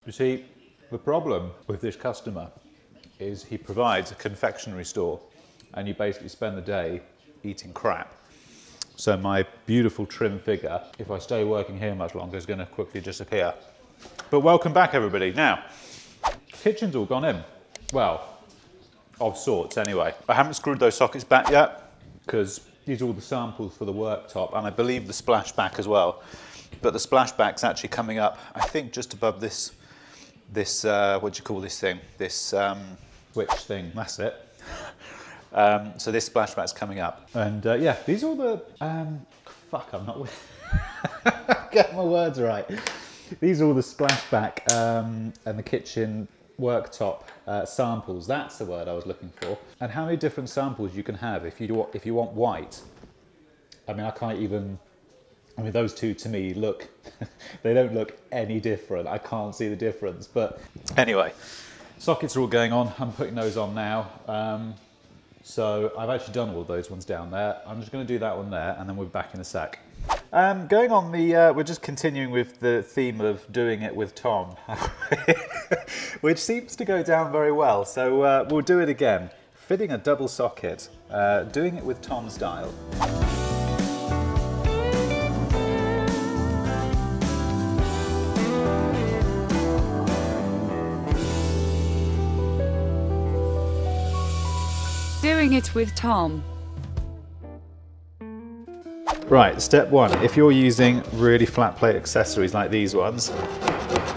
You see, the problem with this customer is he provides a confectionery store and you basically spend the day eating crap. So my beautiful trim figure, if I stay working here much longer, is going to quickly disappear. But welcome back, everybody. Now, kitchen's all gone in. Well, of sorts anyway. I haven't screwed those sockets back yet because these are all the samples for the worktop and I believe the splashback as well. But the splashback's actually coming up, I think, just above this what do you call this thing? This switch thing, that's it. So this splashback's coming up. And yeah, these are all the, fuck, I'm not, get my words right. These are all the splashback and the kitchen worktop samples. That's the word I was looking for. And how many different samples you can have if you want white. I mean, I can't even, I mean, those two to me look, they don't look any different. I can't see the difference. But anyway, sockets are all going on. I'm putting those on now. So I've actually done all of those ones down there. I'm just going to do that one there and then we'll be back in a sec. Going on the, we're just continuing with the theme of doing it with Tom, which seems to go down very well. So we'll do it again. Fitting a double socket, doing it with Tom style. Doing it with Tom. Right, step one, if you're using really flat plate accessories like these ones,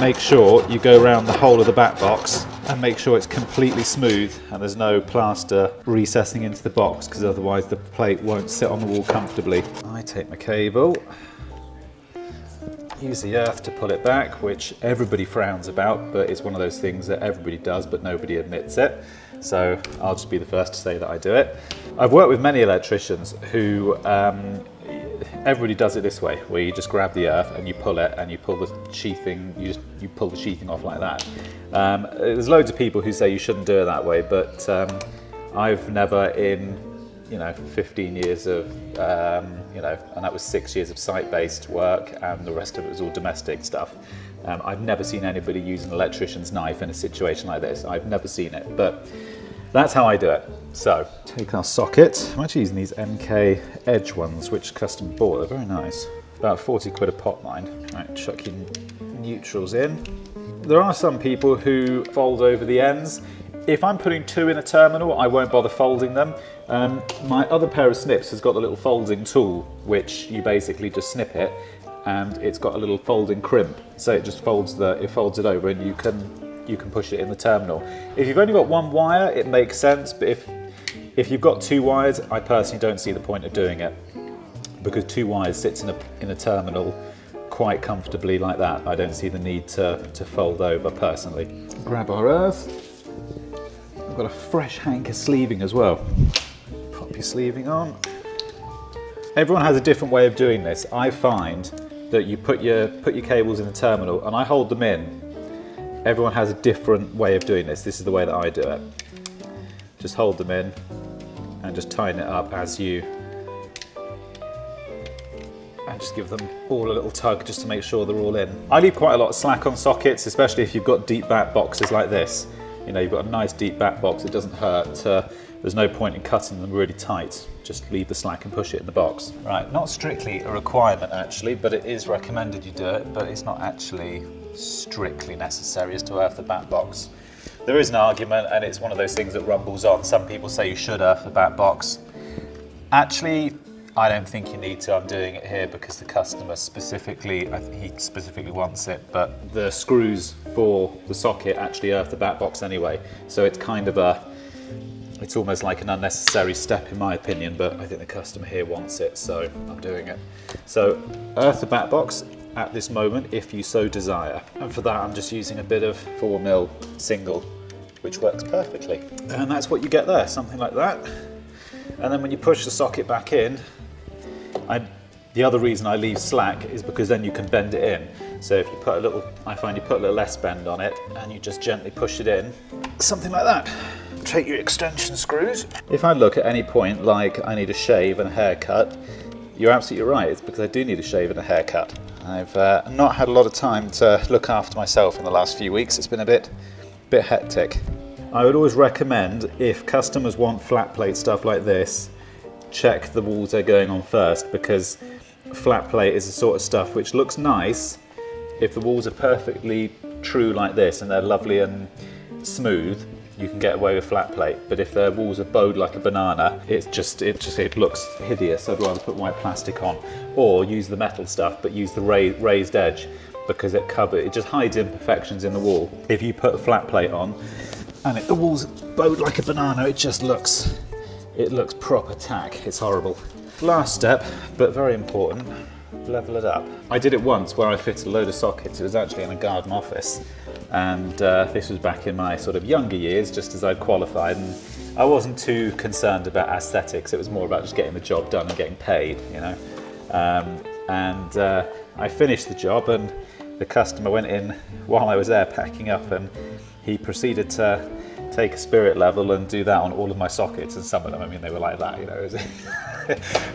make sure you go around the whole of the back box and make sure it's completely smooth and there's no plaster recessing into the box because otherwise the plate won't sit on the wall comfortably. I take my cable, use the earth to pull it back, which everybody frowns about, but it's one of those things that everybody does but nobody admits it. So I'll just be the first to say that I do it. I've worked with many electricians who, everybody does it this way, where you just grab the earth and you pull it and you pull the sheathing, you pull the sheathing off like that. There's loads of people who say you shouldn't do it that way, but I've never in, 15 years of, and that was 6 years of site-based work and the rest of it was all domestic stuff. I've never seen anybody use an electrician's knife in a situation like this. I've never seen it, but that's how I do it. So, take our socket. I'm actually using these MK Edge ones, which custom bought. They're very nice. About 40 quid a pop, mind. Right, chuck your neutrals in. There are some people who fold over the ends. If I'm putting two in a terminal, I won't bother folding them. My other pair of snips has got the little folding tool, which you basically just snip it, and it's got a little folding crimp. So it just folds it over and you can push it in the terminal. If you've only got one wire, it makes sense, but if you've got two wires, I personally don't see the point of doing it because two wires sits in a terminal quite comfortably like that. I don't see the need to fold over personally. Grab our earth. I've got a fresh hank of sleeving as well. Pop your sleeving on. Everyone has a different way of doing this. I find that you put your cables in the terminal and I hold them in. Everyone has a different way of doing this. This is the way that I do it. Just hold them in and just tighten it up as you, and just give them all a little tug just to make sure they're all in. I leave quite a lot of slack on sockets, especially if you've got deep back boxes like this. You've got a nice deep back box, it doesn't hurt. There's no point in cutting them really tight. Just leave the slack and push it in the box. Right, not strictly a requirement actually, but it is recommended you do it, but it's not actually strictly necessary as to earth the back box. There is an argument and it's one of those things that rumbles on. Some people say you should earth the back box. Actually, I don't think you need to. I'm doing it here because the customer specifically, I think he specifically wants it, but the screws for the socket actually earth the back box anyway. So it's kind of it's almost like an unnecessary step in my opinion, but I think the customer here wants it, so I'm doing it. So earth the back box at this moment if you so desire. And for that I'm just using a bit of 4mm single, which works perfectly. And that's what you get there, something like that. And then when you push the socket back in, the other reason I leave slack is because then you can bend it in. So if you put a little, I find you put a little less bend on it and you just gently push it in, something like that. Take your extension screws. If I look at any point like I need a shave and a haircut, you're absolutely right. It's because I do need a shave and a haircut. I've not had a lot of time to look after myself in the last few weeks. It's been a bit hectic. I would always recommend, if customers want flat plate stuff like this, check the walls they're going on first, because flat plate is the sort of stuff which looks nice if the walls are perfectly true like this and they're lovely and smooth. You can get away with flat plate, but if their walls are bowed like a banana, it looks hideous. I'd rather put white plastic on, or use the metal stuff, but use the raised edge, because it just hides imperfections in the wall. If you put a flat plate on and the wall's bowed like a banana, it looks proper tack. It's horrible. Last step, but very important, level it up. I did it once where I fitted a load of sockets. It was actually in a garden office. And this was back in my sort of younger years, just as I'd qualified, and I wasn't too concerned about aesthetics. It was more about just getting the job done and getting paid, you know. I finished the job, and the customer went in while I was there packing up, and he proceeded to take a spirit level and do that on all of my sockets, and some of them, I mean, they were like that, you know.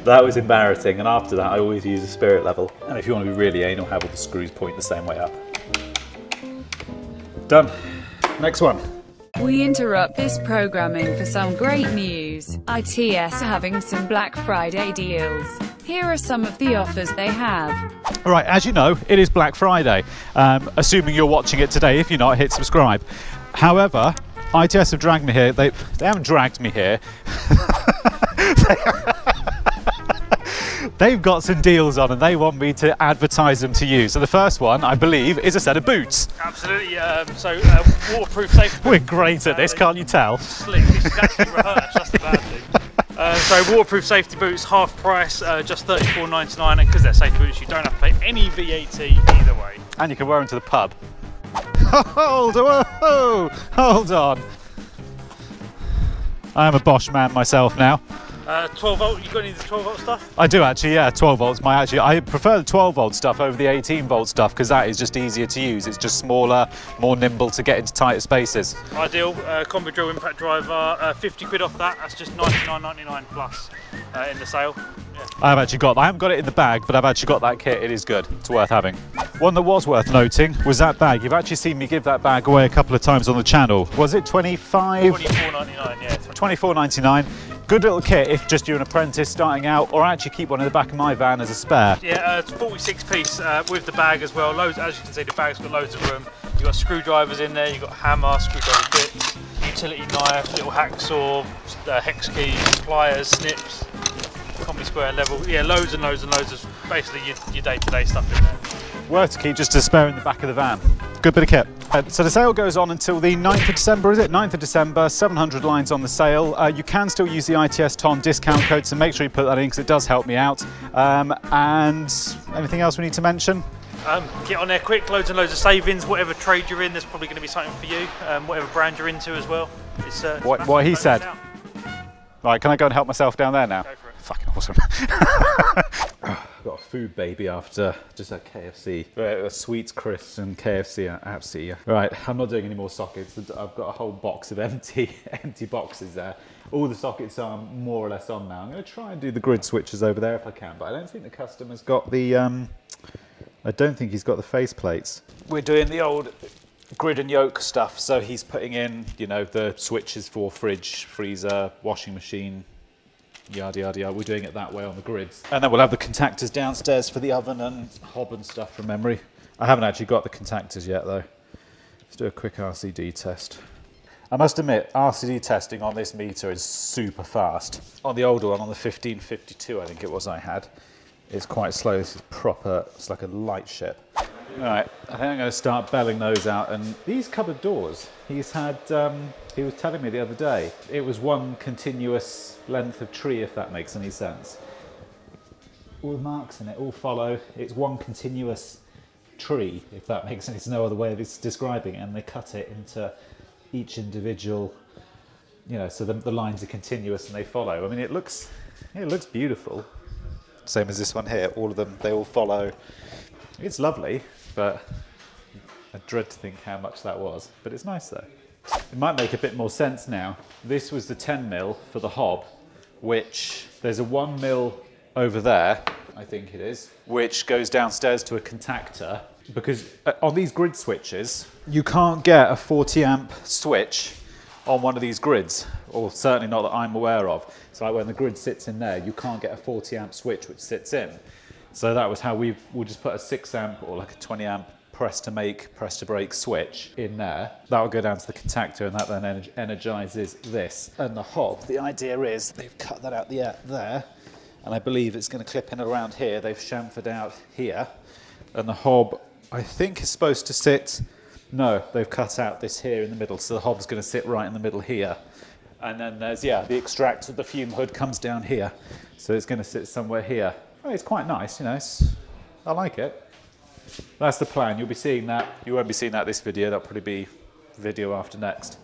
That was embarrassing, and after that I always use a spirit level. And if you want to be really anal, have all the screws point the same way up. Done. Next one. We interrupt this programming for some great news. ITS are having some Black Friday deals. Here are some of the offers they have. All right, as you know, it is Black Friday. Assuming you're watching it today. If you're not, hit subscribe. However, ITS have dragged me here. They haven't dragged me here. They've got some deals on and they want me to advertise them to you. So the first one, I believe, is a set of boots. Absolutely. Waterproof safety. We're great at this, can't you tell? Slick. This is actually rehearsed. That's the bad thing. So waterproof safety boots, half price, just $34.99, and because they're safety boots, you don't have to pay any VAT either way. And you can wear them to the pub. Hold on. I am a Bosch man myself now. 12 volt, you got any of the 12 volt stuff? I do actually, yeah, 12 volts. I prefer the 12 volt stuff over the 18 volt stuff because that is just easier to use. It's just smaller, more nimble to get into tighter spaces. Ideal. Combi drill impact driver, 50 quid off that. That's just $99.99 plus in the sale. Yeah. I haven't got it in the bag, but I've actually got that kit. It is good. It's worth having. One that was worth noting was that bag. You've actually seen me give that bag away a couple of times on the channel. Was it $24.99, yeah. $24.99. Good little kit if just you're an apprentice starting out, or actually keep one in the back of my van as a spare. Yeah, it's 46 piece with the bag as well. Loads, as you can see, the bag's got loads of room. You've got screwdrivers in there, you've got hammer, screwdriver bits, utility knife, little hacksaw, hex keys, pliers, snips, combi square level. Yeah, loads and loads and loads of basically your day-to-day stuff in there. Worth to keep just a spare in the back of the van. Good bit of kit. So the sale goes on until the 9th of December, is it? 9th of December, 700 lines on the sale. You can still use the ITS Tom discount code, so make sure you put that in because it does help me out. And anything else we need to mention? Get on there quick, loads and loads of savings. Whatever trade you're in, there's probably going to be something for you. Whatever brand you're into as well. It's, what he said. Right, can I go and help myself down there now? Go for it. Fucking awesome. I've got a food baby after just a KFC. Sweets, crisps and KFC are absolutely. Right, I'm not doing any more sockets. I've got a whole box of empty boxes there. All the sockets are more or less on now. I'm going to try and do the grid switches over there if I can, but I don't think the customer's got the, I don't think he's got the face plates. We're doing the old grid and yoke stuff, so he's putting in, you know, the switches for fridge, freezer, washing machine, yada yada yada. We're doing it that way on the grids, and then we'll have the contactors downstairs for the oven and hob and stuff from memory. I haven't actually got the contactors yet though. Let's do a quick RCD test. I must admit, RCD testing on this meter is super fast. On the older one, on the 1552 I think it was I had, it's quite slow. This is proper, it's like a light ship. All right, I think I'm going to start belling those out. And these cupboard doors, he's had, he was telling me the other day, it was one continuous length of tree, if that makes any sense. All the marks in it all follow, it's one continuous tree, if that makes sense. There's no other way of describing it, and they cut it into each individual, you know, so the lines are continuous and they follow. I mean, it looks beautiful. Same as this one here, all of them, they all follow. It's lovely, but I dread to think how much that was. But it's nice though. It might make a bit more sense now. This was the 10mm for the hob, which there's a 1mm over there, I think it is, which goes downstairs to a contactor, because on these grid switches, you can't get a 40 amp switch on one of these grids, or certainly not that I'm aware of. So like when the grid sits in there, you can't get a 40 amp switch which sits in. So that was how we'll just put a 6 amp or like a 20 amp press to make, press to break switch in there. That will go down to the contactor, and that then energizes this. And the hob, the idea is they've cut that out there, and I believe it's going to clip in around here. They've chamfered out here, and the hob, I think, is supposed to sit, no, they've cut out this here in the middle, so the hob's going to sit right in the middle here. And then there's, yeah, the extractor, the fume hood comes down here, so it's going to sit somewhere here. Oh, it's quite nice, you know, I like it. That's the plan. You'll be seeing that. You won't be seeing that this video. That'll probably be video after next.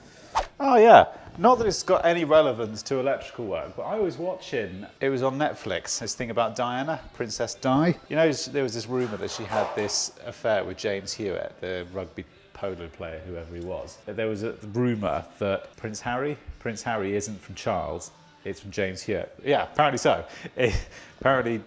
Oh yeah, not that it's got any relevance to electrical work, but I was watching, it was on Netflix, this thing about Diana, Princess Di. You know, there was this rumour that she had this affair with James Hewitt, the rugby polo player, whoever he was. There was a rumour that Prince Harry isn't from Charles, it's from James Hewitt. Yeah, apparently so. Apparently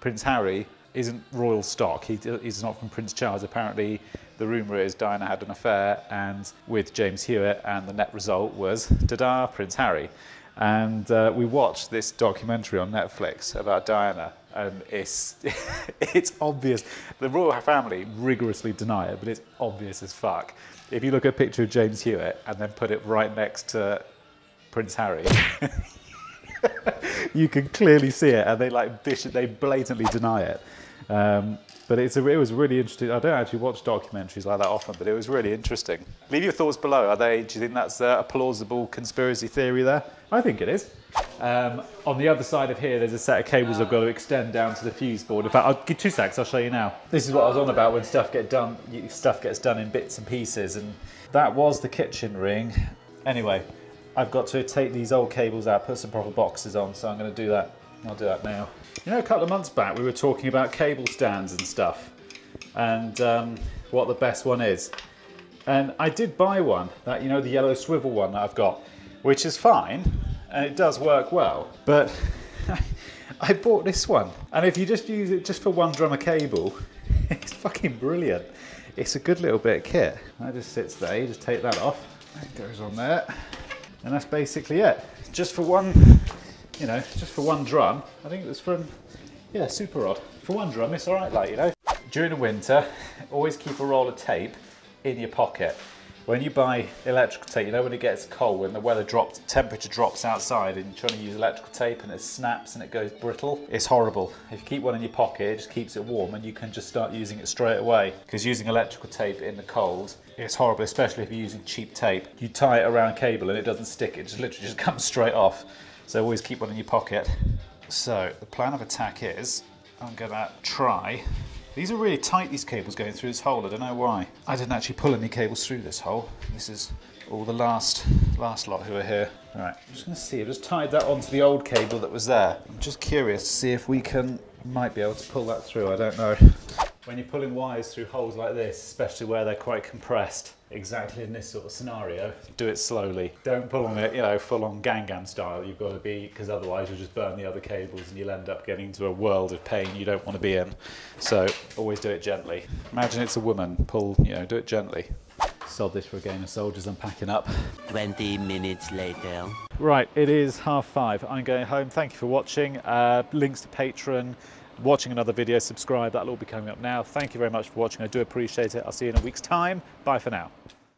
Prince Harry isn't royal stock. He's not from Prince Charles. Apparently, the rumour is Diana had an affair and with James Hewitt, and the net result was, ta-da, Prince Harry. And we watched this documentary on Netflix about Diana, and it's obvious. The royal family rigorously deny it, but it's obvious as fuck. If you look at a picture of James Hewitt and then put it right next to Prince Harry, you can clearly see it, and they blatantly deny it. But it was really interesting. I don't actually watch documentaries like that often, but it was really interesting. Leave your thoughts below. Do you think that's a plausible conspiracy theory there? I think it is. On the other side of here, there's a set of cables I've got to extend down to the fuse board. In fact, I'll give 2 secs, I'll show you now. This is what I was on about when stuff gets done in bits and pieces, and that was the kitchen ring. Anyway, I've got to take these old cables out, put some proper boxes on, so I'm going to do that. I'll do that now. You know, a couple of months back we were talking about cable stands and stuff, and what the best one is. And I did buy one, that, you know, the yellow swivel one that I've got, which is fine, and it does work well. But I bought this one, and if you just use it just for one drum of cable, it's fucking brilliant. It's a good little bit of kit. That just sits there, you just take that off, it goes on there, and that's basically it. Just for one, you know, just for one drum. I think it was from, yeah, Super Rod. For one drum, it's all right, like, you know. During the winter, always keep a roll of tape in your pocket. When you buy electrical tape, you know when it gets cold, when the temperature drops outside and you're trying to use electrical tape and it snaps and it goes brittle, it's horrible. If you keep one in your pocket, it just keeps it warm and you can just start using it straight away. Because using electrical tape in the cold, it's horrible, especially if you're using cheap tape. You tie it around a cable and it doesn't stick, it just literally just comes straight off. So always keep one in your pocket. So the plan of attack is, I'm gonna try. These are really tight, these cables going through this hole, I don't know why. I didn't actually pull any cables through this hole. This is all the last lot who are here. All right, I'm just gonna see, I've just tied that onto the old cable that was there. I'm just curious to see if we might be able to pull that through, I don't know. When you're pulling wires through holes like this, especially where they're quite compressed, exactly in this sort of scenario, do it slowly. Don't pull on it, you know, full on Gangan style. You've got to be, because otherwise you'll just burn the other cables and you'll end up getting into a world of pain you don't want to be in. So always do it gently. Imagine it's a woman, do it gently. Sod this for a game of soldiers, I'm packing up. 20 minutes later. Right, it is 5:30. I'm going home. Thank you for watching. Links to Patreon, watching another video, subscribe, that'll all be coming up now. Thank you very much for watching. I do appreciate it. I'll see you in a week's time. Bye for now.